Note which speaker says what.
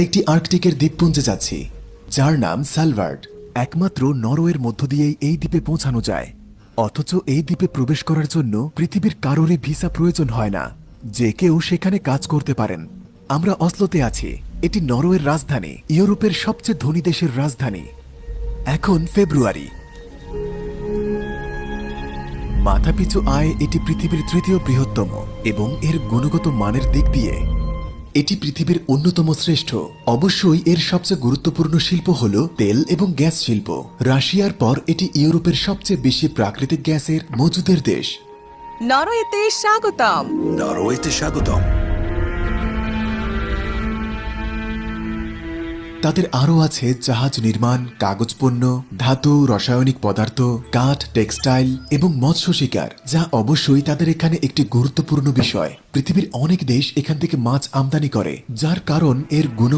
Speaker 1: একটি আর্কটিকের দ্বীপপুঞ্জে যাচ্ছি যার নাম সালভার্ড। একমাত্র নরওয়ের মধ্য দিয়েই এই দ্বীপে পৌঁছানো যায়। অথচ এই দ্বীপে প্রবেশ করার জন্য পৃথিবীর কারোরই ভিসা প্রয়োজন হয় না, যে কেউ সেখানে কাজ করতে পারেন। আমরা অসলোতে আছি। এটি নরওয়ের রাজধানী, ইউরোপের সবচেয়ে ধনী দেশের রাজধানী। এখন ফেব্রুয়ারি। মাথাপিছু আয় এটি পৃথিবীর তৃতীয় বৃহত্তম এবং এর গুণগত মানের দিক দিয়ে এটি পৃথিবীর অন্যতম শ্রেষ্ঠ। অবশ্যই এর সবচেয়ে গুরুত্বপূর্ণ শিল্প হল তেল এবং গ্যাস শিল্প। রাশিয়ার পর এটি ইউরোপের সবচেয়ে বেশি প্রাকৃতিক গ্যাসের মজুদের দেশ।
Speaker 2: নরওয়েতে স্বাগতম।
Speaker 3: নরওয়েতে স্বাগতম।
Speaker 1: তাদের আরও আছে জাহাজ নির্মাণ, কাগজ পণ্য, ধাতু, রাসায়নিক পদার্থ, কাঠ, টেক্সটাইল এবং মৎস্য শিকার, যা অবশ্যই তাদের এখানে একটি গুরুত্বপূর্ণ বিষয়। পৃথিবীর অনেক দেশ এখান থেকে মাছ আমদানি করে, যার কারণ এর গুণ